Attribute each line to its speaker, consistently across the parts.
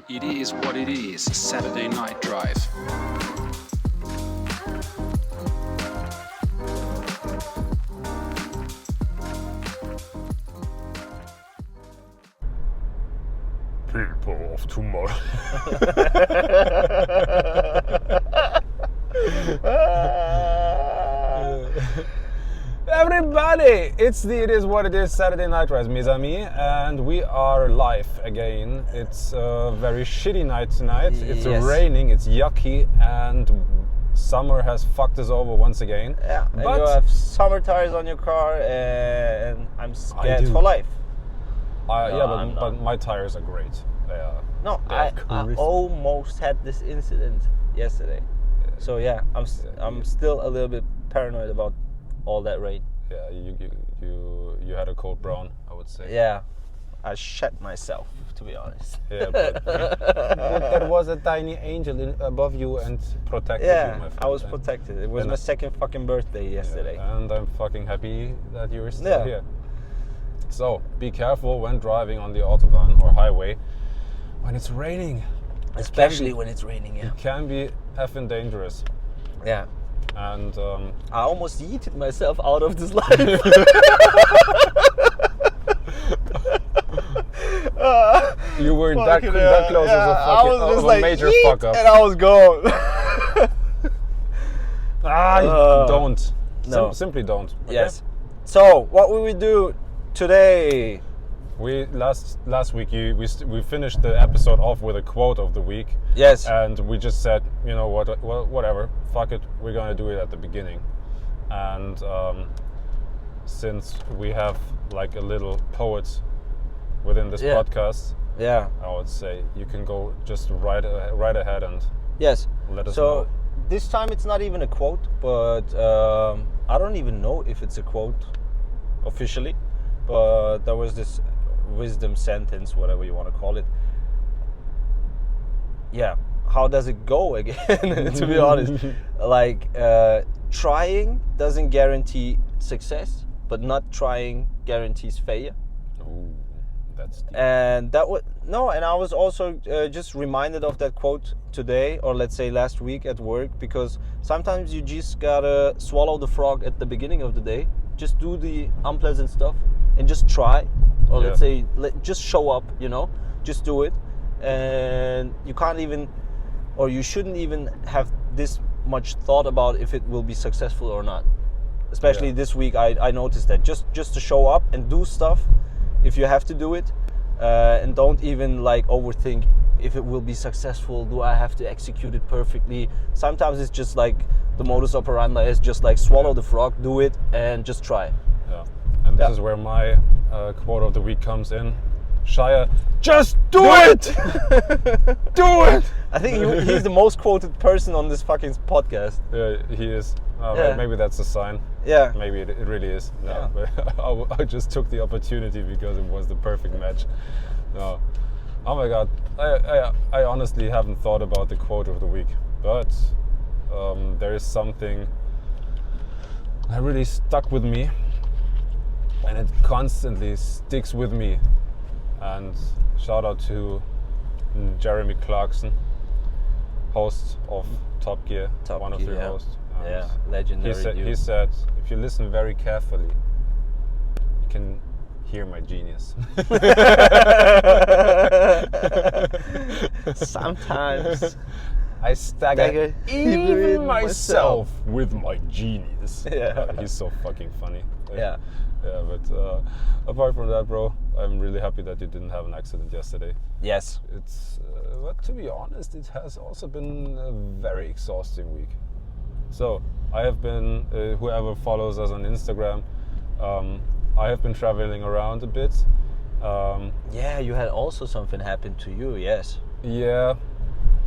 Speaker 1: It is what it is, Saturday night drive.
Speaker 2: People of tomorrow. Everybody, it's the It Is What It Is Saturday Night Rise, mes amis, and we are live again. It's a very shitty night tonight. It's
Speaker 3: Yes.
Speaker 2: raining, it's yucky, and summer has fucked us over once again.
Speaker 3: Yeah, and
Speaker 2: But
Speaker 3: you have summer tires on your car, and I'm scared
Speaker 2: do.
Speaker 3: for life.
Speaker 2: yeah,
Speaker 3: I'm
Speaker 2: but my tires are great. They are.
Speaker 3: No,
Speaker 2: They
Speaker 3: I
Speaker 2: are crisp.
Speaker 3: almost had this incident yesterday. So yeah, I'm still a little bit paranoid about all that rain.
Speaker 2: Yeah, you had a cold brown, I would say.
Speaker 3: Yeah, I shat myself, to be honest.
Speaker 2: Yeah, but there was a tiny angel above you and protected
Speaker 3: Yeah,
Speaker 2: you, my friend.
Speaker 3: I was protected. It was
Speaker 2: And
Speaker 3: my second fucking birthday yesterday.
Speaker 2: Yeah, and I'm fucking happy that you're still
Speaker 3: Yeah.
Speaker 2: here. So, be careful when driving on the Autobahn or highway when it's raining.
Speaker 3: Especially when it's raining, yeah.
Speaker 2: It can be effing dangerous.
Speaker 3: Yeah.
Speaker 2: And
Speaker 3: I almost yeeted myself out of this life.
Speaker 2: you were that
Speaker 3: Fucking
Speaker 2: close
Speaker 3: yeah,
Speaker 2: as
Speaker 3: I was just
Speaker 2: a
Speaker 3: like,
Speaker 2: major
Speaker 3: yeet,
Speaker 2: fuck up.
Speaker 3: and I was gone.
Speaker 2: Don't.
Speaker 3: No.
Speaker 2: Simply don't. Okay?
Speaker 3: Yes. So, what will we do today?
Speaker 2: We last week we finished the episode off with a quote of the week.
Speaker 3: Yes.
Speaker 2: And we just said, you know what, well, whatever, fuck it, we're gonna do it at the beginning. And since we have like a little poet within this podcast,
Speaker 3: Yeah.
Speaker 2: I would say you can go just right ahead and
Speaker 3: Yes.
Speaker 2: let us
Speaker 3: So
Speaker 2: know.
Speaker 3: this time it's not even a quote, but I don't even know if it's a quote officially. But there was this wisdom sentence, whatever you want to call it. Yeah. How does it go again? To be honest, like trying doesn't guarantee success, but not trying guarantees failure.
Speaker 2: Ooh, that's deep.
Speaker 3: And that was and I was also just reminded of that quote today, or let's say last week at work, because sometimes you just gotta swallow the frog at the beginning of the day. Just do the unpleasant stuff and just try, or let's say just show up. Just do it, and you can't even, or you shouldn't even have this much thought about if it will be successful or not. Especially this week, I noticed that just to show up and do stuff if you have to do it, and don't even like overthink if it will be successful. Do I have to execute it perfectly? Sometimes it's just like the modus operandi is just like swallow the frog, do it, and just try.
Speaker 2: Yeah. And this is where my quote of the week comes in. Shia, just do it! Do it!
Speaker 3: I think he's the most quoted person on this fucking podcast.
Speaker 2: Yeah, he is.
Speaker 3: Yeah.
Speaker 2: Maybe that's a sign.
Speaker 3: Yeah.
Speaker 2: Maybe it really is. No,
Speaker 3: Yeah.
Speaker 2: but I just took the opportunity because it was the perfect match. No. Oh my God. I honestly haven't thought about the quote of the week, but there is something that really stuck with me, and it constantly sticks with me. And shout out to Jeremy Clarkson, host of Top Gear, one of the hosts.
Speaker 3: Yeah, legendary.
Speaker 2: He said, if you listen very carefully, you can hear my genius.
Speaker 3: Sometimes
Speaker 2: I stagger even myself with my genius.
Speaker 3: Yeah.
Speaker 2: He's so fucking funny.
Speaker 3: Yeah.
Speaker 2: Yeah, but apart from that, bro, I'm really happy that you didn't have an accident yesterday.
Speaker 3: Yes.
Speaker 2: It's, but to be honest, it has also been a very exhausting week. So I have been, whoever follows us on Instagram, I have been traveling around a bit.
Speaker 3: Yeah, you had also something happen to you. Yes.
Speaker 2: Yeah,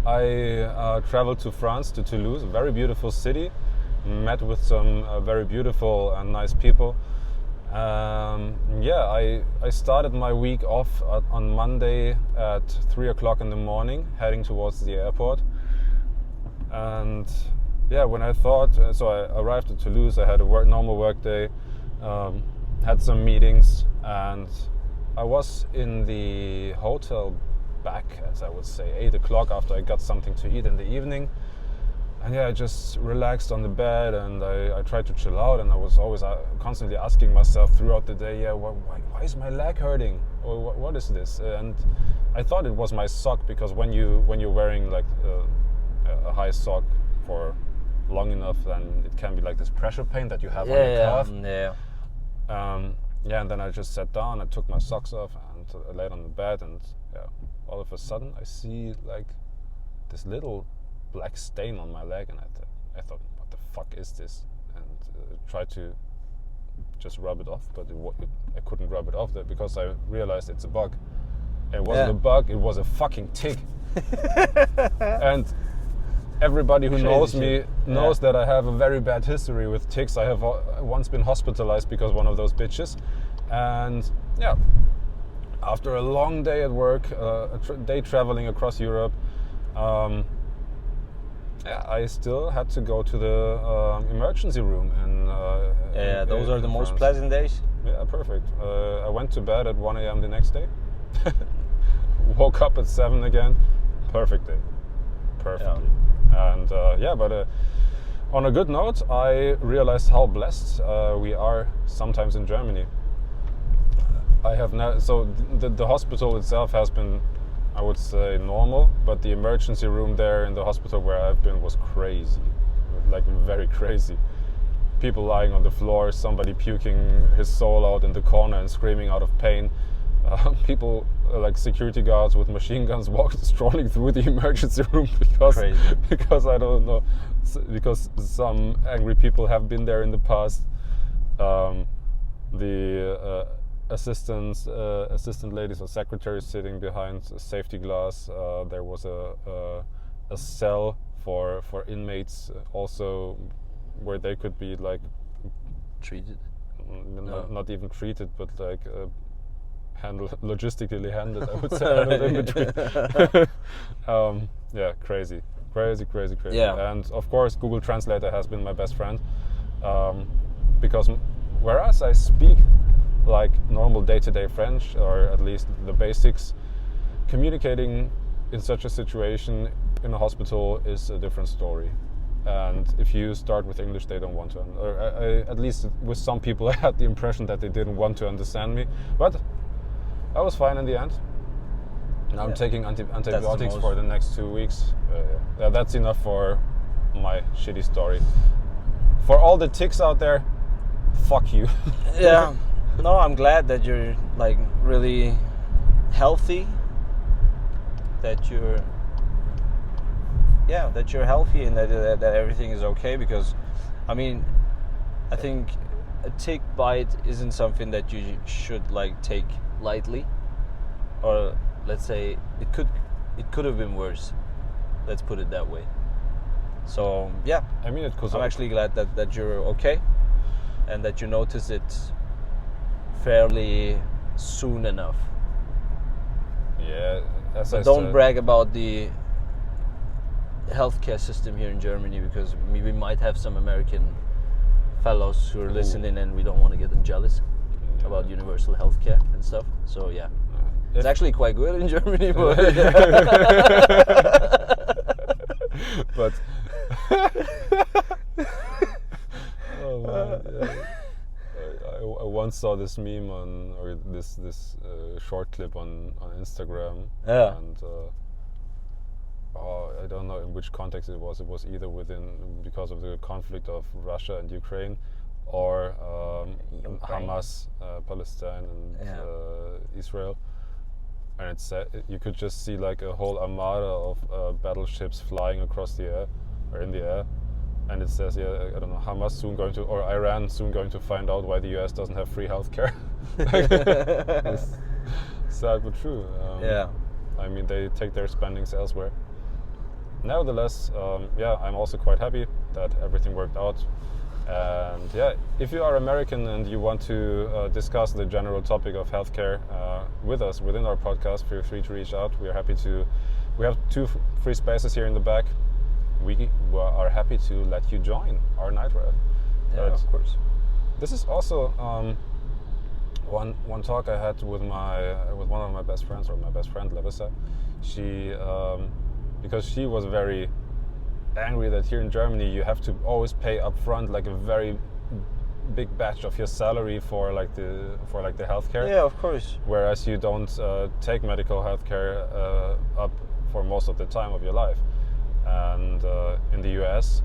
Speaker 2: I traveled to France, to Toulouse, a very beautiful city. Met with some very beautiful and nice people. Yeah, I started my week off on Monday at 3 o'clock in the morning, heading towards the airport. And yeah, when I thought, so I arrived at Toulouse, I had a normal work day, had some meetings, and I was in the hotel back at, I would say, 8 o'clock after I got something to eat in the evening. And I just relaxed on the bed, and I tried to chill out, and I was always constantly asking myself throughout the day, why is my leg hurting? Or what is this? And I thought it was my sock, because when you're wearing like a high sock for long enough, then it can be like this pressure pain that you have on your calf. And then I just sat down, I took my socks off, and I laid on the bed, and all of a sudden I see like this little black stain on my leg, and I thought, what the fuck is this? And tried to just rub it off, but I couldn't rub it off there because I realized it's a bug. It wasn't a bug, it was a fucking tick. And everybody who knows me knows that I have a very bad history with ticks. I have once been hospitalized because one of those bitches. And after a long day at work, a day traveling across Europe, I still had to go to the emergency room.
Speaker 3: Those are the most pleasant days.
Speaker 2: Yeah, perfect. I went to bed at 1 a.m. the next day. Woke up at 7 again. Perfect day. Perfectly. Yeah. And but on a good note, I realized how blessed we are sometimes in Germany. I have the hospital itself has been, I would say, normal, but the emergency room there in the hospital where I've been was crazy, like very crazy. People lying on the floor, somebody puking his soul out in the corner and screaming out of pain. People like security guards with machine guns strolling through the emergency room because I don't know, because some angry people have been there in the past. The assistant ladies or secretaries sitting behind a safety glass. There was a cell for inmates also, where they could be like
Speaker 3: treated,
Speaker 2: not even treated, but like logistically handled, I would say, in between. Crazy. Yeah. And of course, Google Translator has been my best friend, because whereas I speak like normal day-to-day French, or at least the basics, communicating in such a situation in a hospital is a different story. And if you start with English, they don't want to, at least with some people I had the impression that they didn't want to understand me, but I was fine in the end. Now I'm taking antibiotics for the next 2 weeks. That's enough for my shitty story. For all the ticks out there, fuck you.
Speaker 3: Yeah. No, I'm glad that you're like really healthy. That you're healthy, and that everything is okay. Because, I mean, I think a tick bite isn't something that you should like take lightly, or let's say it could have been worse. Let's put it that way. So
Speaker 2: I mean,
Speaker 3: I'm actually glad that you're okay, and that you notice it fairly soon enough.
Speaker 2: Yeah,
Speaker 3: but don't brag about the healthcare system here in Germany, because we might have some American fellows who are listening, and we don't want to get them jealous about universal healthcare and stuff. So it's actually quite good in Germany, but
Speaker 2: but oh man. I once saw this meme or this short clip on Instagram, and I don't know in which context it was. It was either because of the conflict of Russia and Ukraine, or Hamas, Palestine, and Israel. And it said you could just see like a whole armada of battleships flying across the air, or in the air. And it says, I don't know, Hamas soon going to, or Iran soon going to find out why the US doesn't have free healthcare. It's sad but true. I mean, they take their spendings elsewhere. Nevertheless, I'm also quite happy that everything worked out. And if you are American and you want to discuss the general topic of healthcare with us within our podcast, feel free to reach out. We are happy to. We have 2 free spaces here in the back. We are happy to let you join our night ride.
Speaker 3: Yeah, of course.
Speaker 2: This is also one talk I had with one of my best friends, or my best friend Larissa, she because she was very angry that here in Germany you have to always pay upfront like a very big batch of your salary for like the healthcare.
Speaker 3: Yeah, of course.
Speaker 2: Whereas you don't take medical healthcare up for most of the time of your life. And in the US,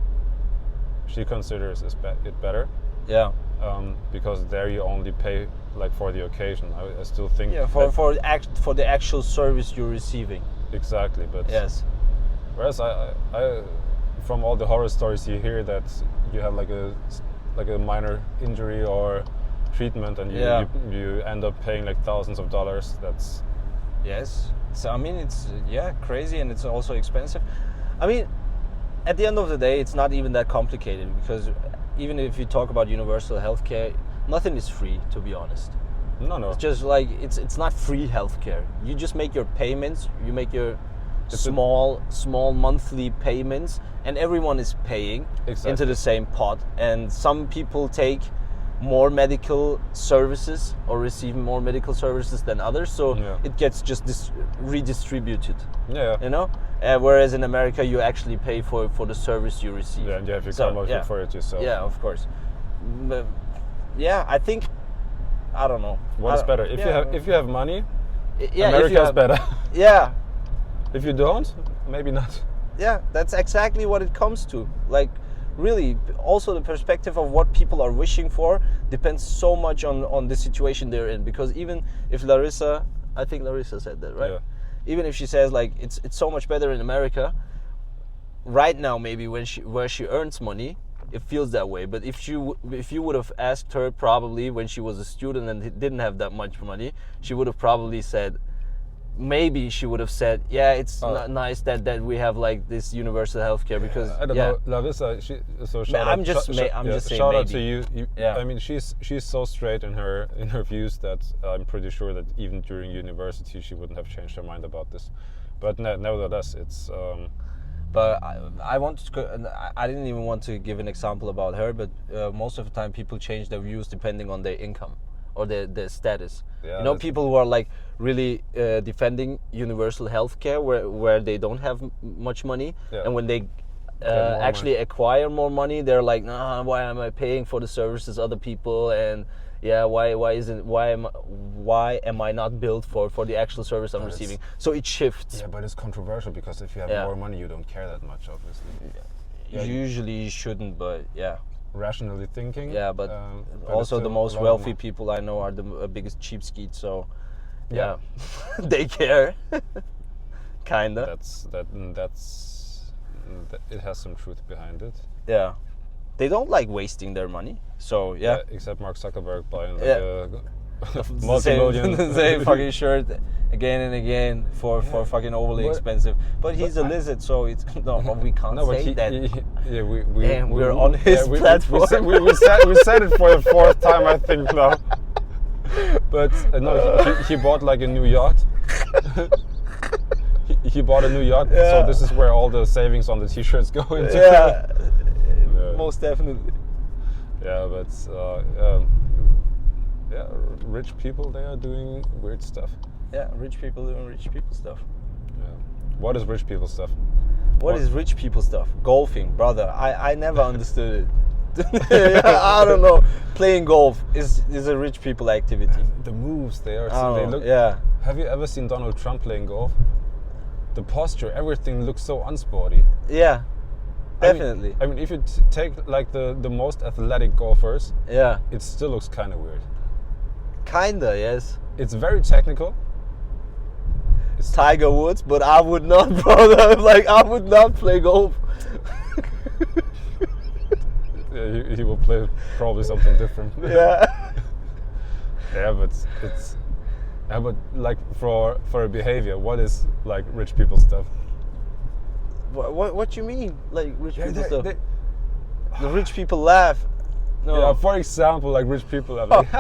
Speaker 2: she considers it better.
Speaker 3: Yeah.
Speaker 2: Because there you only pay like for the occasion. I still think.
Speaker 3: Yeah, for the actual service you're receiving.
Speaker 2: Exactly, but
Speaker 3: yes.
Speaker 2: Whereas I from all the horror stories you hear that you have like a minor injury or treatment and you end up paying like thousands of dollars. That's
Speaker 3: yes. So I mean it's crazy, and it's also expensive. I mean, at the end of the day, it's not even that complicated, because even if you talk about universal healthcare, nothing is free, to be honest.
Speaker 2: No.
Speaker 3: It's just like it's not free healthcare. You just make your payments. You make your small monthly payments, and everyone is paying into the same pot. And some people take more medical services or receive more medical services than others, so it gets just redistributed.
Speaker 2: Yeah.
Speaker 3: You know, whereas in America you actually pay for the service you receive.
Speaker 2: Yeah, and you have to come up for it yourself.
Speaker 3: Yeah, of course. But yeah, I think I don't know.
Speaker 2: What's better? If you have money,
Speaker 3: yeah,
Speaker 2: America's better.
Speaker 3: Yeah.
Speaker 2: If you don't, maybe not.
Speaker 3: Yeah, that's exactly what it comes to. Like, really, also the perspective of what people are wishing for depends so much on the situation they're in. Because even if Larissa, I think Larissa said that, right?
Speaker 2: Yeah.
Speaker 3: Even if she says like it's so much better in America, right now maybe where she earns money, it feels that way. But if you would have asked her probably when she was a student and didn't have that much money, she would have probably said, maybe she would have said, yeah, it's nice that we have like this universal healthcare, because
Speaker 2: I don't know, Larissa.
Speaker 3: I'm just saying.
Speaker 2: Shout out
Speaker 3: maybe.
Speaker 2: to you.
Speaker 3: Yeah.
Speaker 2: I mean, she's so straight in her views that I'm pretty sure that even during university she wouldn't have changed her mind about this. But nevertheless, it's.
Speaker 3: But I wanted to. I didn't even want to give an example about her, but most of the time people change their views depending on their income or their status.
Speaker 2: Yeah,
Speaker 3: you know, people who are like really defending universal healthcare where they don't have much money, and when they actually acquire more money, they're like, nah, why am I paying for the services other people, and why am I not billed for the actual service I'm receiving? So it shifts.
Speaker 2: Yeah, but it's controversial, because if you have more money, you don't care that much, obviously.
Speaker 3: Usually you shouldn't, but yeah.
Speaker 2: Rationally thinking.
Speaker 3: Yeah, but also the most wealthy people I know are the biggest cheapskates, so yeah. They care. Kinda.
Speaker 2: It has some truth behind it.
Speaker 3: Yeah. They don't like wasting their money, so yeah.
Speaker 2: Except Mark Zuckerberg buying like a multi-million
Speaker 3: the same fucking shirt again and again for fucking overly expensive. But he's a lizard, so it's we can't say that. We're on his platform.
Speaker 2: We said it for the fourth time, I think now. But no, he bought like a new yacht. he bought a new yacht, so this is where all the savings on the t-shirts go into.
Speaker 3: Yeah. Most definitely.
Speaker 2: Yeah, but rich people, they are doing weird stuff.
Speaker 3: Yeah, rich people doing rich people stuff.
Speaker 2: Yeah. What is rich people stuff?
Speaker 3: What is rich people stuff? Golfing, brother. I never understood it. I don't know. Playing golf is a rich people activity.
Speaker 2: The moves, they look.
Speaker 3: Yeah.
Speaker 2: Have you ever seen Donald Trump playing golf? The posture, everything looks so unsporty.
Speaker 3: Yeah. Definitely.
Speaker 2: I mean, if you take like the most athletic golfers, it still looks kind of weird.
Speaker 3: Kinda, yes.
Speaker 2: It's very technical.
Speaker 3: It's Tiger Woods, but I would not, brother. Like, I would not play golf.
Speaker 2: He will play probably something different.
Speaker 3: Yeah.
Speaker 2: Yeah, but it's. But like for a behavior, what is like rich people stuff?
Speaker 3: What you mean? Like rich people stuff? The rich people laugh. No.
Speaker 2: Yeah, for example, like rich people have like,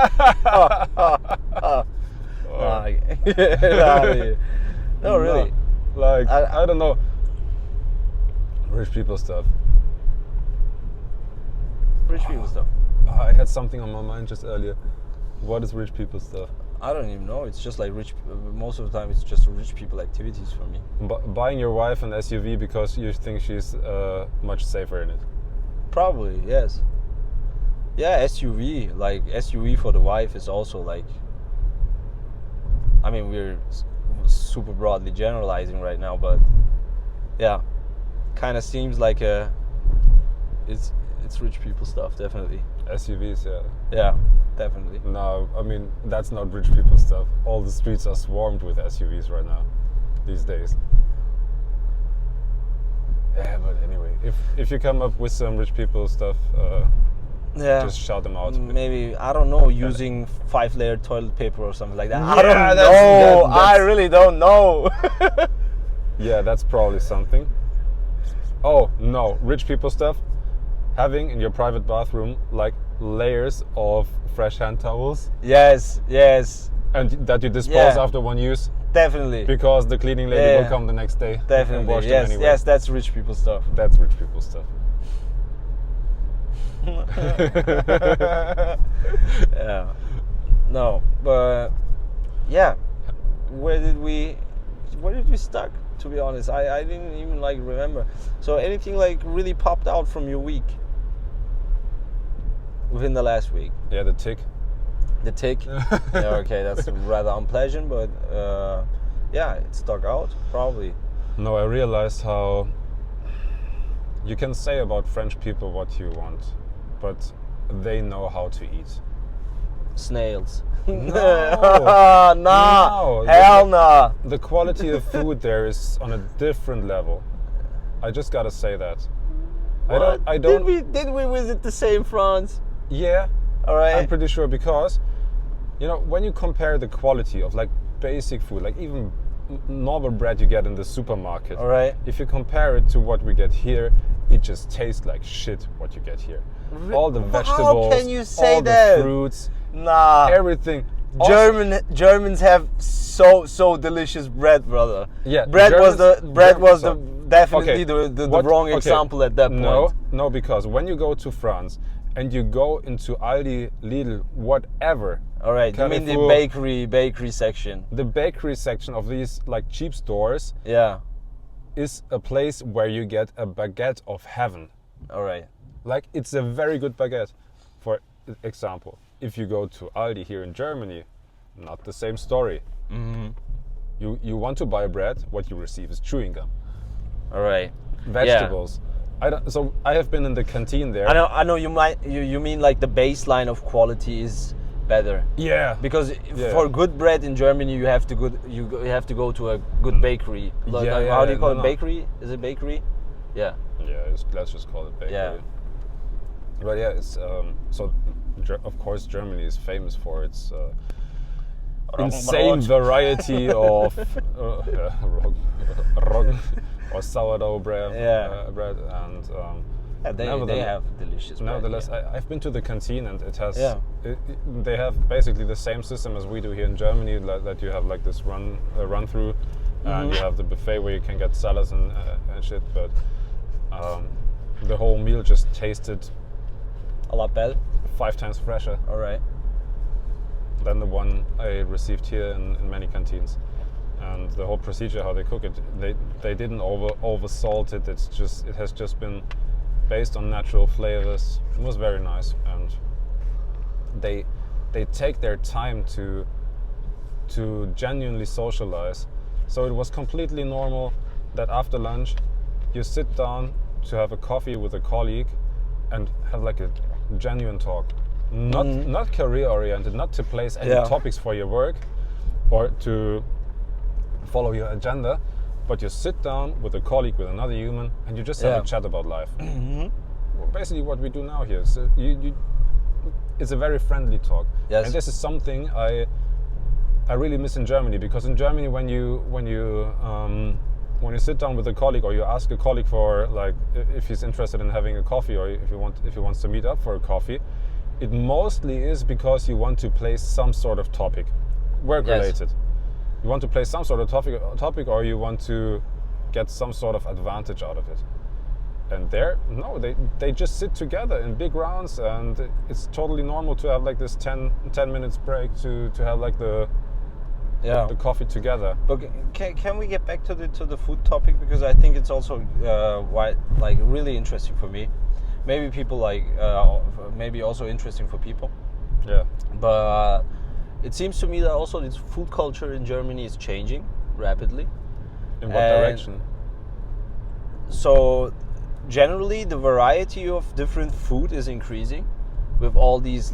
Speaker 3: No, really.
Speaker 2: No, like I don't know. Rich people stuff.
Speaker 3: Rich people stuff.
Speaker 2: I had something on my mind just earlier. What is rich people stuff?
Speaker 3: I don't even know. It's just like most of the time, it's just rich people activities for me.
Speaker 2: Buying your wife an SUV because you think she's much safer in it.
Speaker 3: Probably, yes. Yeah, SUV. Like SUV for the wife is also like. I mean, we're super broadly generalizing right now, but yeah, kind of seems like it's rich people stuff, definitely.
Speaker 2: SUVs, yeah.
Speaker 3: Yeah, definitely.
Speaker 2: No, I mean that's not rich people stuff. All the streets are swarmed with SUVs right now, these days. Yeah, but anyway, if you come up with some rich people stuff,
Speaker 3: Yeah.
Speaker 2: just shout them out.
Speaker 3: Maybe, I don't know, using 5-layer toilet paper or something like that. I
Speaker 2: Yeah,
Speaker 3: don't know.
Speaker 2: that's-
Speaker 3: I really don't know.
Speaker 2: Yeah, that's probably something. Oh no, rich people stuff. Having in your private bathroom like layers of fresh hand towels,
Speaker 3: Yes,
Speaker 2: and that you dispose
Speaker 3: Yeah.
Speaker 2: after one use
Speaker 3: definitely.
Speaker 2: because the cleaning lady
Speaker 3: Yeah.
Speaker 2: will come the next day and
Speaker 3: Definitely.
Speaker 2: wash them
Speaker 3: Yes,
Speaker 2: anyway.
Speaker 3: yes, that's rich people stuff.
Speaker 2: That's rich people stuff.
Speaker 3: Yeah. No, but yeah. Where did we stuck? To be honest, I didn't even like remember. So anything like really popped out from your week within the last week?
Speaker 2: Yeah, the tick.
Speaker 3: The tick. Yeah, okay, that's rather unpleasant, but yeah, it stuck out probably.
Speaker 2: No, I realized how you can say about French people what you want, but they know how to eat.
Speaker 3: Snails.
Speaker 2: No.
Speaker 3: Nah.
Speaker 2: No.
Speaker 3: Hell nah.
Speaker 2: The quality of food there is on a different level. I just gotta say that. I don't.
Speaker 3: Did we visit the same France?
Speaker 2: Yeah,
Speaker 3: All right.
Speaker 2: I'm pretty sure because, you know, when you compare the quality of like basic food, like even normal bread you get in the supermarket.
Speaker 3: All right.
Speaker 2: If you compare it to what we get here, it just tastes like shit. What you get here, all the vegetables,
Speaker 3: How can you say
Speaker 2: all
Speaker 3: that?
Speaker 2: the fruits,
Speaker 3: Nah.
Speaker 2: everything. Also-
Speaker 3: Germans have so delicious bread, brother.
Speaker 2: Yeah,
Speaker 3: Bread was
Speaker 2: Germans-
Speaker 3: definitely
Speaker 2: Okay,
Speaker 3: the
Speaker 2: what-
Speaker 3: wrong
Speaker 2: okay,
Speaker 3: example at that point.
Speaker 2: No, because when you go to France and you go into Aldi, Lidl, whatever.
Speaker 3: All right. You mean the
Speaker 2: Carrefour,
Speaker 3: bakery section?
Speaker 2: the bakery section of these like cheap stores
Speaker 3: Yeah.
Speaker 2: is a place where you get a baguette of heaven.
Speaker 3: All right.
Speaker 2: Like it's a very good baguette. For example, if you go to Aldi here in Germany, not the same story.
Speaker 3: Mm-hmm.
Speaker 2: You want to buy bread, what you receive is chewing gum,
Speaker 3: All right.
Speaker 2: vegetables. So I have been in the canteen there.
Speaker 3: I know. You mean like the baseline of quality is better.
Speaker 2: Yeah.
Speaker 3: Because
Speaker 2: Yeah.
Speaker 3: for good bread in Germany, you have to go to a good bakery. Like,
Speaker 2: Yeah,
Speaker 3: how do you
Speaker 2: yeah,
Speaker 3: call it?
Speaker 2: no.
Speaker 3: Bakery? Is it bakery? Yeah.
Speaker 2: Yeah, let's just call it bakery.
Speaker 3: Yeah.
Speaker 2: But yeah, it's of course Germany is famous for its insane variety of roggen or sourdough bread.
Speaker 3: Yeah.
Speaker 2: Bread and
Speaker 3: Yeah, they have delicious bread.
Speaker 2: nevertheless,
Speaker 3: yeah.
Speaker 2: I've been to the canteen and it has.
Speaker 3: Yeah.
Speaker 2: They have basically the same system as we do here in Germany. That you have like this run through, and you have the buffet where you can get salads and shit. But the whole meal just tasted
Speaker 3: A lot better.
Speaker 2: 5 times fresher
Speaker 3: All right.
Speaker 2: than the one I received here in many canteens. And the whole procedure, how they cook it, they didn't over salt it. It has just been based on natural flavors. It was very nice, and they take their time to genuinely socialize. So it was completely normal that after lunch you sit down to have a coffee with a colleague and have like a genuine talk. Not career oriented, not to place any
Speaker 3: Yeah.
Speaker 2: topics for your work or to follow your agenda, but you sit down with a colleague, with another human, and you just have
Speaker 3: Yeah.
Speaker 2: a chat about life. Well, basically what we do now here. So it's a very friendly talk.
Speaker 3: Yes.
Speaker 2: And this is something I really miss in Germany, because in Germany when you sit down with a colleague, or you ask a colleague for like if he's interested in having a coffee, or if he wants to meet up for a coffee, it mostly is because you want to place some sort of topic, work related. You want to place some sort of topic, or you want to get some sort of advantage out of it. And there, no, they just sit together in big rounds, and it's totally normal to have like this 10 minutes break to have like the coffee together.
Speaker 3: But can we get back to the food topic, because I think it's also really interesting for me. Maybe people maybe also interesting for people.
Speaker 2: Yeah.
Speaker 3: But it seems to me that also this food culture in Germany is changing rapidly.
Speaker 2: In what direction?
Speaker 3: So generally the variety of different food is increasing with all these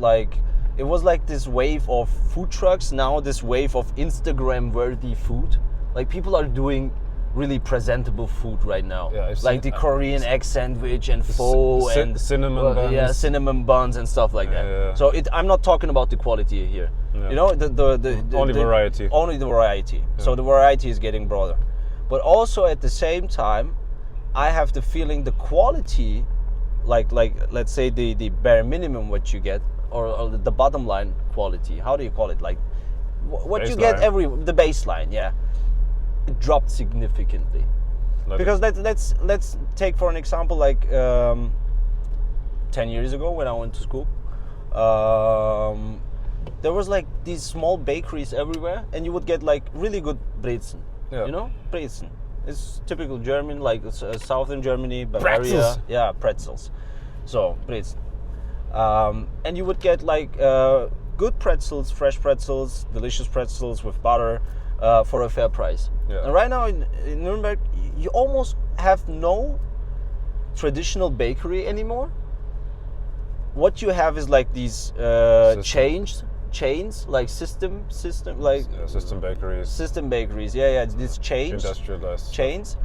Speaker 3: it was like this wave of food trucks, now this wave of Instagram worthy food. Like people are doing really presentable food right now.
Speaker 2: Yeah,
Speaker 3: like the Korean egg sandwich and pho and
Speaker 2: cinnamon buns.
Speaker 3: Yeah, cinnamon buns and stuff like that.
Speaker 2: Yeah.
Speaker 3: So I'm not talking about the quality here.
Speaker 2: Yeah.
Speaker 3: You know, the
Speaker 2: only variety.
Speaker 3: Only the variety.
Speaker 2: Yeah.
Speaker 3: So the variety is getting broader. But also at the same time, I have the feeling the quality, like let's say the bare minimum what you get, or the bottom line quality. How do you call it? Like what you get the baseline, yeah. It dropped significantly. Because let's take for an example 10 years ago when I went to school, there was like these small bakeries everywhere, and you would get like really good brezen.
Speaker 2: Yeah.
Speaker 3: You know, brezen. It's typical German, like southern Germany, Bavaria.
Speaker 2: Pretzels.
Speaker 3: Yeah, pretzels. So brezen. And you would get like good pretzels, fresh pretzels, delicious pretzels with butter. For a fair price.
Speaker 2: Yeah.
Speaker 3: And right now in Nuremberg, you almost have no traditional bakery anymore. What you have is like these chains, like system like
Speaker 2: system bakeries.
Speaker 3: System bakeries, yeah, these chains,
Speaker 2: Industrialized
Speaker 3: chains.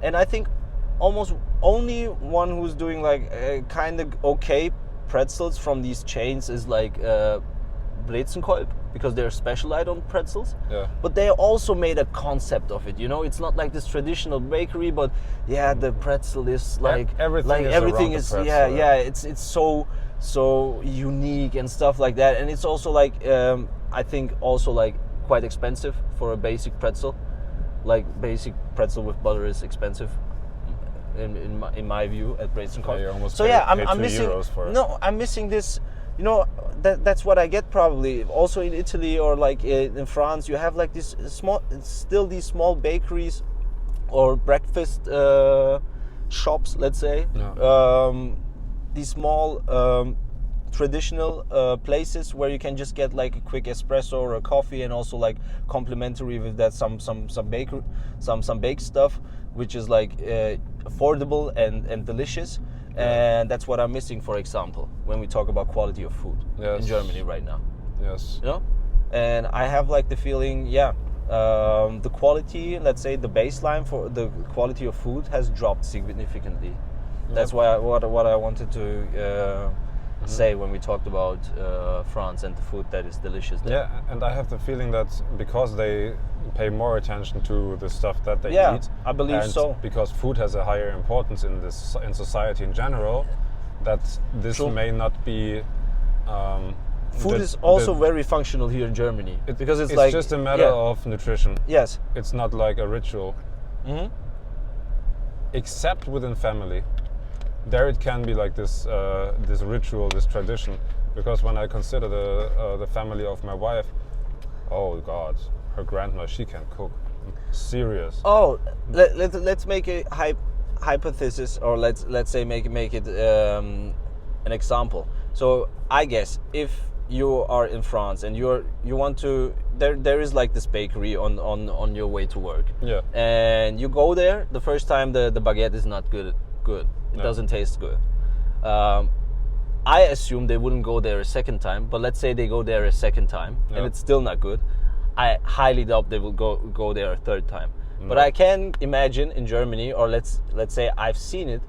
Speaker 3: And I think almost only one who's doing like kind of okay pretzels from these chains is like Brezenkolb, because they're specialized on pretzels.
Speaker 2: Yeah.
Speaker 3: But they also made a concept of it, you know. It's not like this traditional bakery, but yeah, the pretzel is like
Speaker 2: everything is
Speaker 3: pretzel,
Speaker 2: yeah.
Speaker 3: It's so unique and stuff like that. And it's also like I think also like quite expensive for a basic pretzel. Like basic pretzel with butter is expensive in my view at Brezenkolb.
Speaker 2: Yeah, you almost
Speaker 3: so
Speaker 2: pay,
Speaker 3: yeah,
Speaker 2: pay
Speaker 3: I'm missing
Speaker 2: euros for it.
Speaker 3: No, I'm missing this. You know, that's what I get probably. Also in Italy or like in France, you have like these small bakeries or breakfast shops, let's say.
Speaker 2: Yeah.
Speaker 3: These small traditional places where you can just get like a quick espresso or a coffee, and also like complimentary with that some baked stuff, which is like affordable and delicious. And that's what I'm missing, for example, when we talk about quality of food in Germany right now.
Speaker 2: Yes.
Speaker 3: You know, and I have like the feeling, the quality, let's say the baseline for the quality of food has dropped significantly. Yep. That's why what I wanted to say when we talked about France and the food that is delicious there.
Speaker 2: Yeah, and I have the feeling that because they pay more attention to the stuff that they eat,
Speaker 3: I believe
Speaker 2: and
Speaker 3: so.
Speaker 2: because food has a higher importance in society in general, that this may not be.
Speaker 3: Food is also very functional here in Germany, because it's like
Speaker 2: just a matter of nutrition.
Speaker 3: Yes,
Speaker 2: it's not like a ritual.
Speaker 3: Mm-hmm.
Speaker 2: Except within family. There it can be like this ritual, this tradition, because when I consider the family of my wife, oh God, her grandma, she can cook. Serious.
Speaker 3: Oh, let's make a hypothesis, or let's say make it an example. So I guess if you are in France and you want to, there is like this bakery on your way to work.
Speaker 2: Yeah.
Speaker 3: And you go there. The first time the baguette is not good. It doesn't taste good. I assume they wouldn't go there a second time, but let's say they go there a second time and it's still not good. I highly doubt they will go there a third time. No. But I can imagine in Germany, or let's say I've seen it,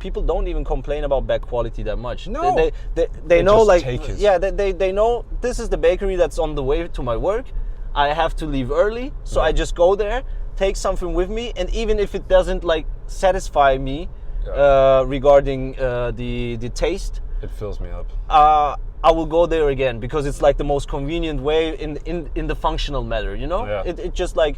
Speaker 3: people don't even complain about bad quality that much.
Speaker 2: No.
Speaker 3: They know, like,
Speaker 2: take it.
Speaker 3: Yeah, they know this is the bakery that's on the way to my work. I have to leave early, so I just go there, take something with me, and even if it doesn't like satisfy me regarding the taste,
Speaker 2: it fills me up.
Speaker 3: I will go there again, because it's like the most convenient way in the functional matter, you know.
Speaker 2: Yeah.
Speaker 3: It just like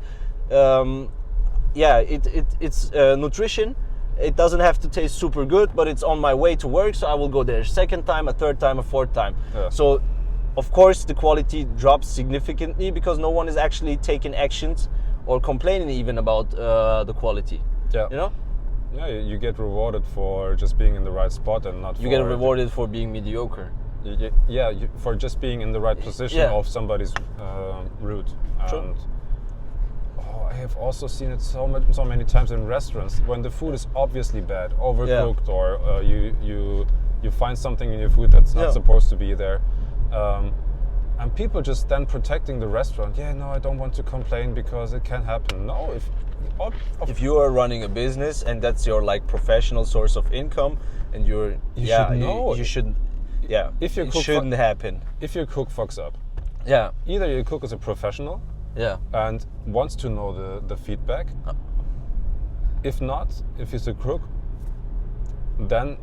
Speaker 3: it's nutrition, it doesn't have to taste super good, but it's on my way to work, so I will go there a second time, a third time, a fourth time.
Speaker 2: Yeah.
Speaker 3: So of course the quality drops significantly because no one is actually taking actions or complaining even about the quality.
Speaker 2: Yeah.
Speaker 3: You know?
Speaker 2: Yeah, you get rewarded for just being in the right spot and not.
Speaker 3: You get rewarded for being mediocre.
Speaker 2: For just being in the right position of somebody's route.
Speaker 3: True.
Speaker 2: And I have also seen it so many times in restaurants when the food is obviously bad, overcooked, or you find something in your food that's not supposed to be there. And people just then protecting the restaurant. Yeah, no, I don't want to complain because it can happen. No,
Speaker 3: if you are running a business and that's your like professional source of income, and you should know. You should. Yeah.
Speaker 2: If your
Speaker 3: it
Speaker 2: cook
Speaker 3: shouldn't happen.
Speaker 2: If your cook fucks up.
Speaker 3: Yeah.
Speaker 2: Either your cook is a professional.
Speaker 3: Yeah.
Speaker 2: And wants to know the feedback. If not, if he's a crook, then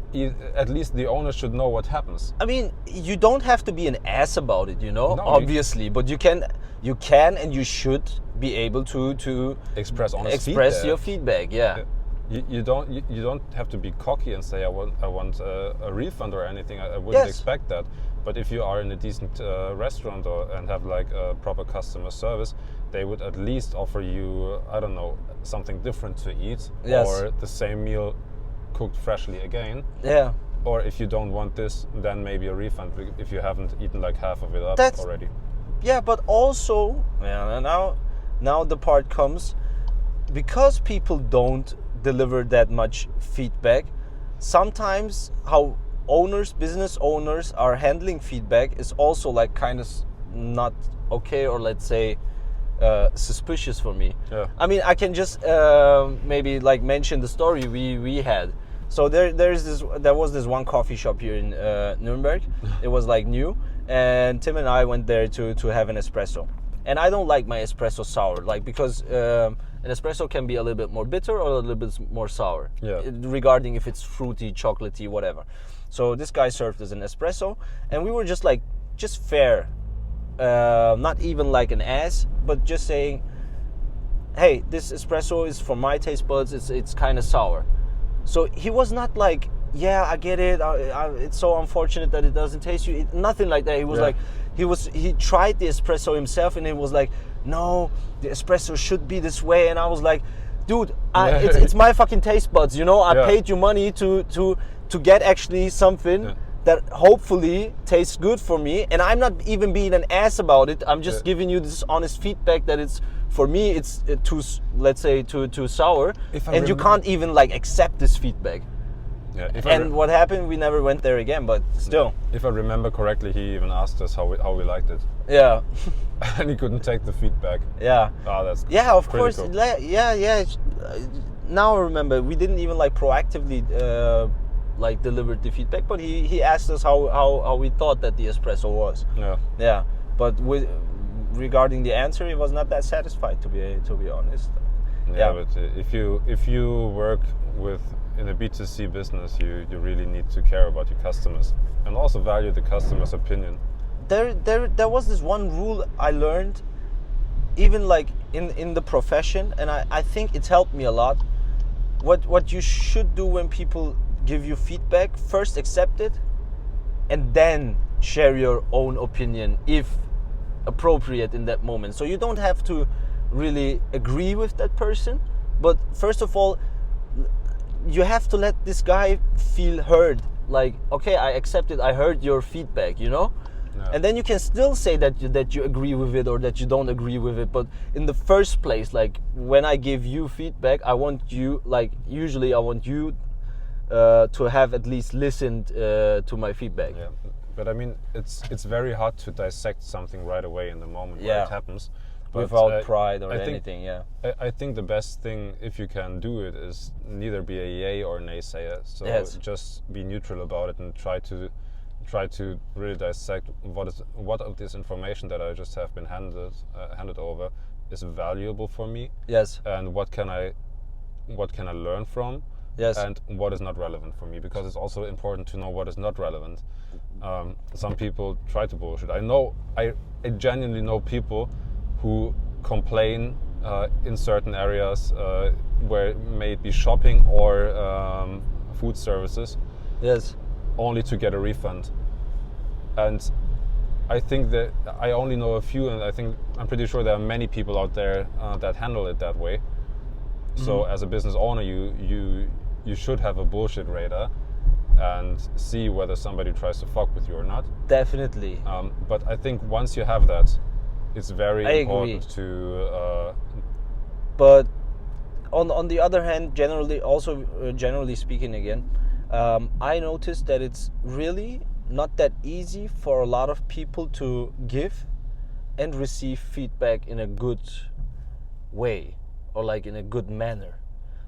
Speaker 2: at least the owner should know what happens.
Speaker 3: I mean, you don't have to be an ass about it, you know,
Speaker 2: no,
Speaker 3: obviously, but you can and you should be able to
Speaker 2: express honest
Speaker 3: express your feedback. Yeah.
Speaker 2: You don't have to be cocky and say I want a refund or anything. I wouldn't expect that. But if you are in a decent restaurant and have like a proper customer service, they would at least offer you, I don't know, something different to eat, or the same meal cooked freshly again.
Speaker 3: Yeah.
Speaker 2: Or if you don't want this, then maybe a refund if you haven't eaten like half of it up already.
Speaker 3: Yeah, but also, now the part comes, because people don't deliver that much feedback, sometimes how business owners are handling feedback is also like kind of not okay, or let's say suspicious for me.
Speaker 2: Yeah.
Speaker 3: I mean, I can just maybe like mention the story we had. So there was this one coffee shop here in Nuremberg. It was like new, and Tim and I went there to have an espresso. And I don't like my espresso sour, like, because an espresso can be a little bit more bitter or a little bit more sour, regarding if it's fruity, chocolatey, whatever. So this guy served us an espresso, and we were just fair, not even like an ass, but just saying, hey, this espresso is for my taste buds, it's kind of sour. So he was not like, yeah, I get it, it's so unfortunate that it doesn't taste you, nothing like that. He was like, he tried the espresso himself, and he was like, no, the espresso should be this way. And I was like, dude, it's my fucking taste buds, you know. I paid you money to get actually something that hopefully tastes good for me, and I'm not even being an ass about it. I'm just giving you this honest feedback that it's, for me, it's too, let's say, too sour, and you can't even like accept this feedback.
Speaker 2: Yeah,
Speaker 3: and what happened? We never went there again, but still.
Speaker 2: If I remember correctly, he even asked us how we liked it.
Speaker 3: Yeah.
Speaker 2: And he couldn't take the feedback.
Speaker 3: Yeah.
Speaker 2: Oh, that's
Speaker 3: of course.
Speaker 2: cool.
Speaker 3: Yeah. Now I remember, we didn't even like proactively like deliver the feedback, but he asked us how we thought that the espresso was.
Speaker 2: Yeah.
Speaker 3: Yeah. But regarding the answer, he was not that satisfied, to be honest.
Speaker 2: Yeah. But if you work in a B2C business, you really need to care about your customers and also value the customer's opinion.
Speaker 3: There was this one rule I learned, even like in the profession, and I think it's helped me a lot. What you should do when people give you feedback, first accept it, and then share your own opinion if appropriate in that moment. So you don't have to really agree with that person, but first of all, you have to let this guy feel heard. Like, okay, I accept it, I heard your feedback, you know? Yeah. And then you can still say that you agree with it or that you don't agree with it. But in the first place, like, when I give you feedback, I want you, like, usually I want you to have at least listened to my feedback.
Speaker 2: Yeah. But I mean, it's very hard to dissect something right away in the moment where it happens. But
Speaker 3: without pride or anything,
Speaker 2: I think the best thing, if you can do it, is neither be a yay or naysayer. So just be neutral about it and try to really dissect what of this information that I just have been handed over is valuable for me.
Speaker 3: Yes.
Speaker 2: And what can I learn from?
Speaker 3: Yes.
Speaker 2: And what is not relevant for me, because it's also important to know what is not relevant. Some people try to bullshit. I genuinely know people who complain in certain areas where it may be shopping or food services,
Speaker 3: Yes.
Speaker 2: only to get a refund. And I think that I only know a few, and I'm pretty sure there are many people out there that handle it that way. So as a business owner, you should have a bullshit radar and see whether somebody tries to fuck with you or not.
Speaker 3: Definitely.
Speaker 2: But I think once you have that, it's very
Speaker 3: I
Speaker 2: important
Speaker 3: agree.
Speaker 2: to.
Speaker 3: But on the other hand, generally speaking again, I noticed that it's really not that easy for a lot of people to give and receive feedback in a good way, or like in a good manner.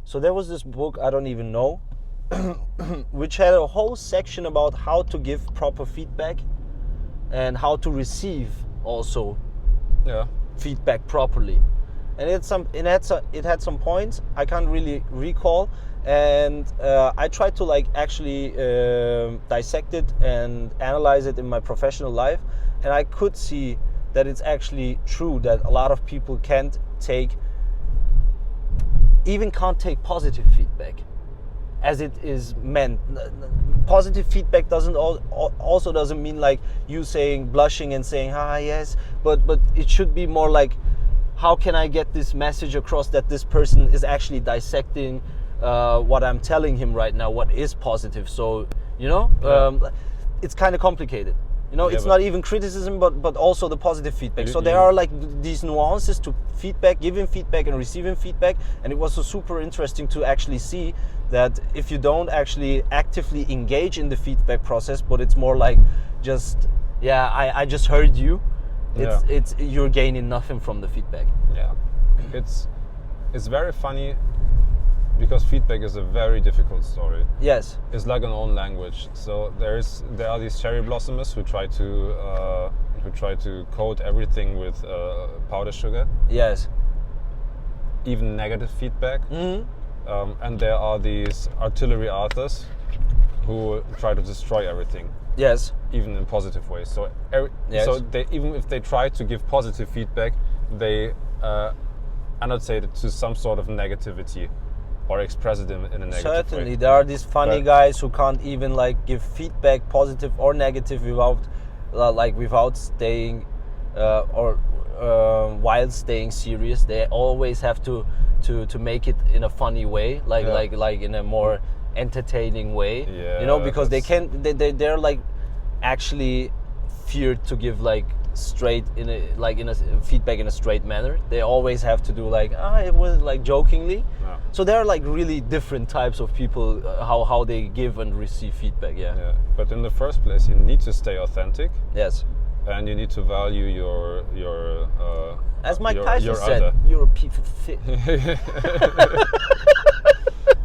Speaker 3: So there was this book, I don't even know, which had a whole section about how to give proper feedback and how to receive also
Speaker 2: Yeah.
Speaker 3: feedback properly. And it had some points I can't really recall, and I tried to like actually dissect it and analyze it in my professional life, and I could see that it's actually true that a lot of people can't take positive feedback as it is meant. Positive feedback doesn't mean like you saying, blushing and saying yes, but it should be more like, how can I get this message across that this person is actually dissecting what I'm telling him right now, what is positive. So it's kind of complicated. It's not even criticism, but also the positive feedback. So there are like these nuances to feedback, giving feedback and receiving feedback. And it was so super interesting to actually see that if you don't actually actively engage in the feedback process, but it's more like just, I just heard you. It's you're gaining nothing from the feedback.
Speaker 2: Yeah, it's very funny because feedback is a very difficult story.
Speaker 3: Yes.
Speaker 2: It's like an own language. So there are these cherry blossomers who try to coat everything with powder sugar.
Speaker 3: Yes.
Speaker 2: Even negative feedback.
Speaker 3: Mm-hmm.
Speaker 2: And there are these artillery authors who try to destroy everything.
Speaker 3: Yes.
Speaker 2: Even in positive ways. So even if they try to give positive feedback, they annotate it to some sort of negativity or express it in a negative way.
Speaker 3: Certainly, there are these funny guys who can't even like give feedback, positive or negative, without staying while staying serious. They always have to make it in a funny way, like in a more entertaining way. Because they're like actually feared to give like straight in a feedback in a straight manner. They always have to do like it was like jokingly.
Speaker 2: Yeah.
Speaker 3: So there are like really different types of people how they give and receive feedback. Yeah.
Speaker 2: But in the first place, you need to stay authentic.
Speaker 3: Yes.
Speaker 2: And you need to value your
Speaker 3: as Mike
Speaker 2: your
Speaker 3: Tyson said,
Speaker 2: other.
Speaker 3: you're a piece of shit.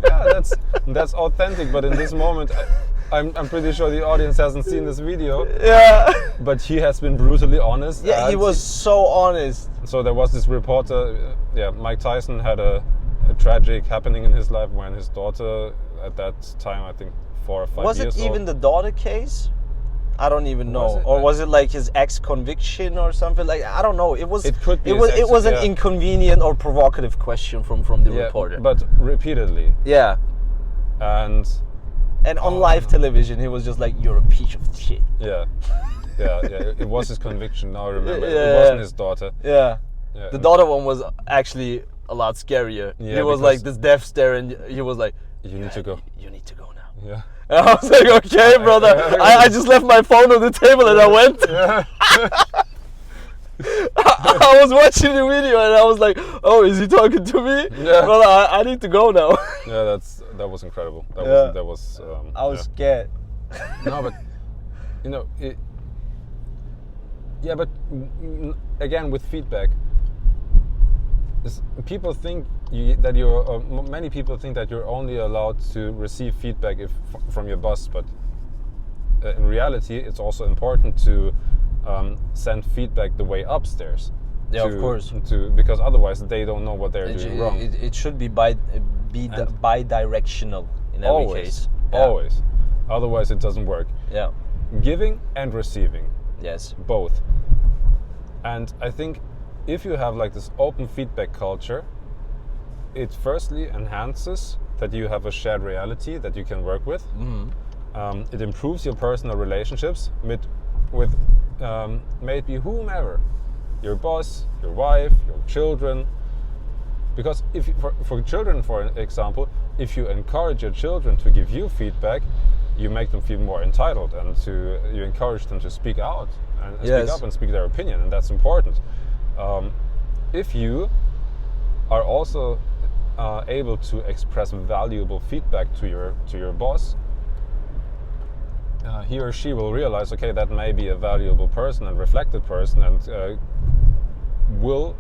Speaker 2: Yeah, that's authentic. But in this moment, I'm pretty sure the audience hasn't seen this video.
Speaker 3: Yeah.
Speaker 2: But he has been brutally honest.
Speaker 3: Yeah, he was so honest.
Speaker 2: So there was this reporter. Mike Tyson had a tragic happening in his life when his daughter, at that time, I think 4 or 5
Speaker 3: was
Speaker 2: years
Speaker 3: it
Speaker 2: old.
Speaker 3: even the daughter case? I don't even know.
Speaker 2: Was it?
Speaker 3: Or was it like his ex-conviction or something? Like I don't know. It was.
Speaker 2: It could be.
Speaker 3: It was an inconvenient or provocative question from the reporter.
Speaker 2: But repeatedly.
Speaker 3: Yeah.
Speaker 2: And
Speaker 3: on live television, he was just like, "You're a piece of shit."
Speaker 2: Yeah. It was his conviction. Now I remember.
Speaker 3: Yeah.
Speaker 2: It wasn't his daughter.
Speaker 3: Yeah.
Speaker 2: Yeah.
Speaker 3: The daughter one was actually a lot scarier.
Speaker 2: Yeah,
Speaker 3: he was like this death stare, and he was like,
Speaker 2: "You need to go.
Speaker 3: You need to go now."
Speaker 2: Yeah.
Speaker 3: And I was like, "Okay, brother." I just left my phone on the table and I went.
Speaker 2: Yeah.
Speaker 3: I was watching the video and I was like, "Oh, is he talking to me?"
Speaker 2: Yeah.
Speaker 3: Brother, I need to go now.
Speaker 2: Yeah, that was incredible. That was.
Speaker 3: I was scared.
Speaker 2: No, but but again with feedback, people think many people think that you're only allowed to receive feedback from your boss, but in reality, it's also important to send feedback the way upstairs.
Speaker 3: Yeah, of course.
Speaker 2: Because otherwise they don't know what they're doing wrong.
Speaker 3: It should be bi-directional in every case. Yeah.
Speaker 2: Always. Otherwise it doesn't work.
Speaker 3: Yeah.
Speaker 2: Giving and receiving.
Speaker 3: Yes.
Speaker 2: Both. And I think if you have like this open feedback culture, it firstly enhances that you have a shared reality that you can work with. It improves your personal relationships with maybe whomever, your boss, your wife, your children. Because if for children, for example, if you encourage your children to give you feedback, you make them feel more entitled, and you encourage them to speak out and speak up and speak their opinion, and that's important. If you are also able to express valuable feedback to your boss, he or she will realize, okay, that may be a valuable person and reflected person, and will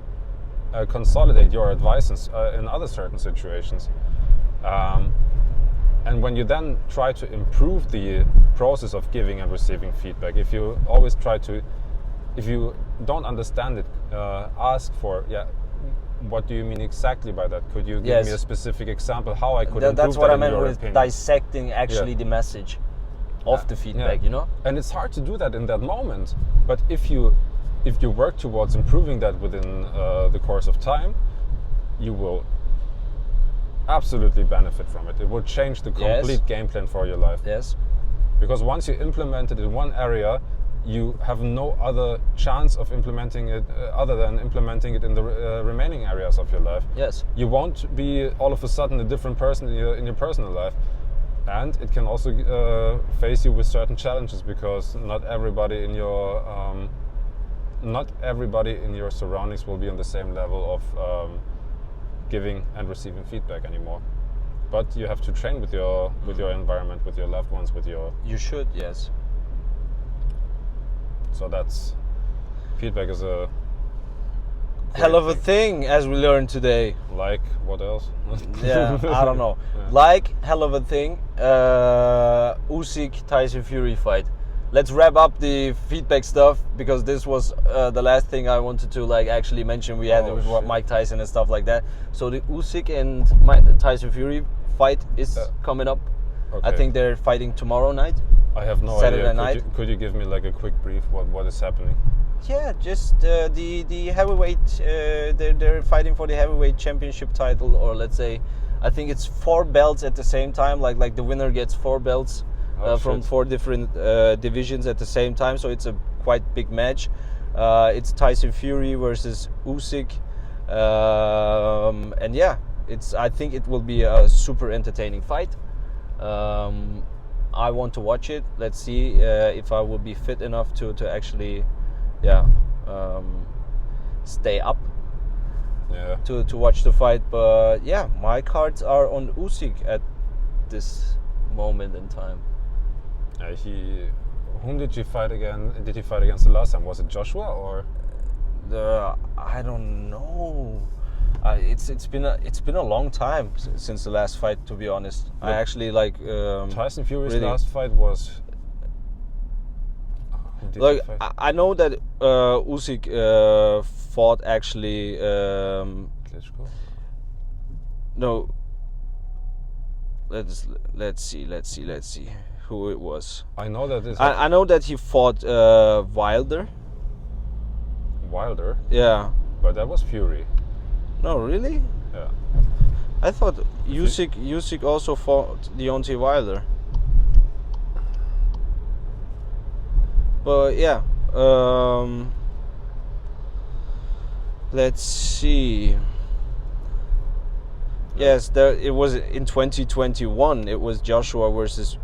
Speaker 2: consolidate your advice in other certain situations. And when you then try to improve the process of giving and receiving feedback, if you don't understand it, ask for, what do you mean exactly by that? Could you give me a specific example how I could improve
Speaker 3: that's what
Speaker 2: that
Speaker 3: I meant with
Speaker 2: opinion?
Speaker 3: Dissecting actually the message of the feedback, you know?
Speaker 2: And it's hard to do that in that moment, but if you work towards improving that within the course of time, you will absolutely benefit from it. It will change the complete game plan for your life.
Speaker 3: Yes.
Speaker 2: Because once you implement it in one area, you have no other chance of implementing it other than implementing it in the remaining areas of your life.
Speaker 3: Yes.
Speaker 2: You won't be all of a sudden a different person in your personal life. And it can also face you with certain challenges, because not everybody in your surroundings will be on the same level of giving and receiving feedback anymore. But you have to train with your environment, with your loved ones, with your...
Speaker 3: You should, yes.
Speaker 2: So that's... Feedback is a...
Speaker 3: hell of a thing, as we learned today.
Speaker 2: Like, what else?
Speaker 3: Yeah, I don't know.
Speaker 2: Yeah.
Speaker 3: Like, hell of a thing, Usyk Tyson Fury fight. Let's wrap up the feedback stuff, because this was the last thing I wanted to actually mention. We had Mike Tyson and stuff like that. So the Usyk and Tyson Fury fight is coming up.
Speaker 2: Okay.
Speaker 3: I think they're fighting tomorrow night.
Speaker 2: I have no
Speaker 3: Saturday
Speaker 2: idea.
Speaker 3: night.
Speaker 2: Could you give me like a quick brief what is happening?
Speaker 3: Yeah, just the heavyweight. They're fighting for the heavyweight championship title, or let's say, I think it's 4 belts at the same time. Like the winner gets 4 belts. From 4 different divisions at the same time, so it's a quite big match. It's Tyson Fury versus Usyk, and yeah, I think it will be a super entertaining fight. I want to watch it. Let's see if I will be fit enough to actually, stay up.
Speaker 2: Yeah.
Speaker 3: To watch the fight, but yeah, my cards are on Usyk at this moment in time.
Speaker 2: Whom did you fight again? Did he fight against the last time? Was it Joshua or?
Speaker 3: I don't know. It's been a long time since the last fight, to be honest. I actually
Speaker 2: Tyson Fury's last fight was.
Speaker 3: I know that Usyk fought actually.
Speaker 2: Klitschko?
Speaker 3: No. Let's see who it was.
Speaker 2: I know that this.
Speaker 3: I know that he fought Wilder.
Speaker 2: Wilder?
Speaker 3: Yeah.
Speaker 2: But that was Fury.
Speaker 3: No, really?
Speaker 2: Yeah.
Speaker 3: I thought Usyk also fought Deontay Wilder. But yeah, let's see. Yes, it was in 2021. It was Joshua versus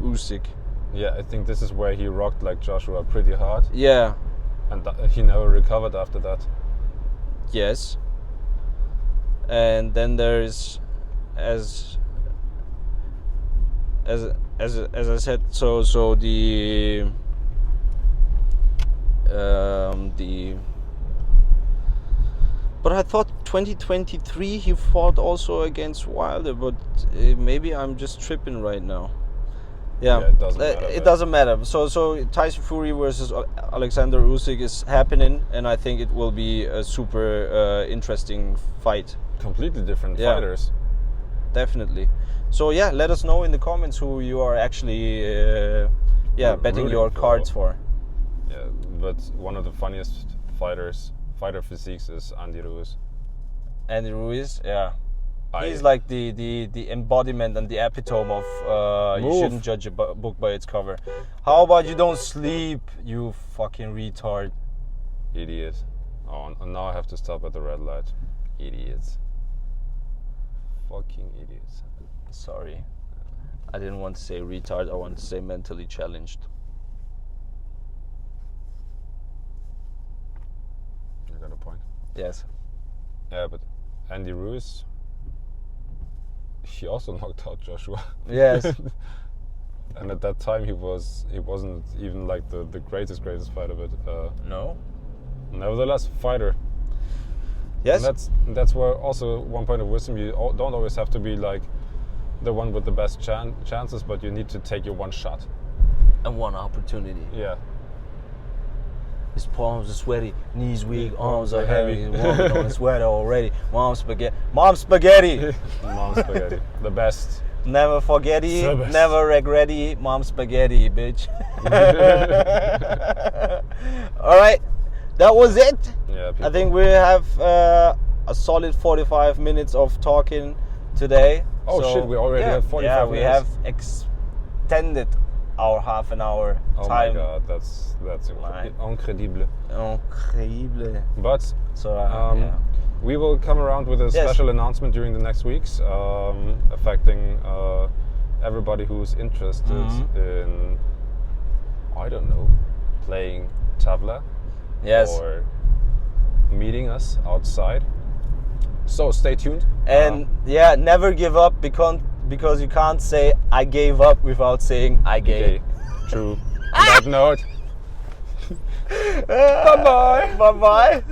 Speaker 3: Usyk.
Speaker 2: Yeah, I think this is where he rocked like Joshua pretty hard.
Speaker 3: Yeah.
Speaker 2: And he never recovered after that.
Speaker 3: Yes. And then there's, as I said, so the but I thought 2023 he fought also against Wilder, but maybe I'm just tripping right now. Yeah,
Speaker 2: it doesn't matter.
Speaker 3: It doesn't matter. So Tyson Fury versus Alexander Usyk is happening, and I think it will be a super interesting fight.
Speaker 2: Completely different fighters.
Speaker 3: Definitely. So yeah, let us know in the comments who you are actually betting your cards for.
Speaker 2: Yeah, but one of the funniest fighters fighter physiques is Andy Ruiz.
Speaker 3: Andy Ruiz, yeah.
Speaker 2: I-
Speaker 3: He's like the embodiment and the epitome of you
Speaker 2: Move.
Speaker 3: shouldn't judge a book by its cover. How about you don't sleep, you fucking retard?
Speaker 2: Idiot. Oh, and now I have to stop at the red light. Idiots. Fucking idiots.
Speaker 3: Sorry. I didn't want to say retard, I want to say mentally challenged.
Speaker 2: You got a point.
Speaker 3: Yes.
Speaker 2: Yeah, but Andy Ruiz, he also knocked out Joshua.
Speaker 3: Yes.
Speaker 2: And at that time he wasn't even like the greatest fighter, but
Speaker 3: No?
Speaker 2: nevertheless fighter.
Speaker 3: Yes.
Speaker 2: And that's where also one point of wisdom, you don't always have to be like the one with the best chances, but you need to take your one shot.
Speaker 3: And one opportunity.
Speaker 2: Yeah.
Speaker 3: His palms are sweaty, knees weak, arms are heavy, woman on his sweater already. Mom spaghetti. Mom spaghetti!
Speaker 2: Mom spaghetti. The best.
Speaker 3: Never forgetty,
Speaker 2: The best.
Speaker 3: never regretty, mom spaghetti, bitch. Alright, that was it.
Speaker 2: Yeah,
Speaker 3: I think we have a solid 45 minutes of talking today.
Speaker 2: Oh, shit, we already have 45
Speaker 3: Yeah, we
Speaker 2: minutes.
Speaker 3: have extended our half an hour
Speaker 2: Oh
Speaker 3: time.
Speaker 2: my god, that's incredible.
Speaker 3: Incredible.
Speaker 2: But
Speaker 3: So,
Speaker 2: yeah. We will come around with a special announcement during the next weeks, affecting everybody who's interested in, I don't know, playing tabla.
Speaker 3: Yes.
Speaker 2: Or meeting us outside. So stay tuned.
Speaker 3: And yeah, never give up because you can't say I gave up without saying I gave.
Speaker 2: Okay, true. On that note, bye-bye.
Speaker 3: Bye-bye.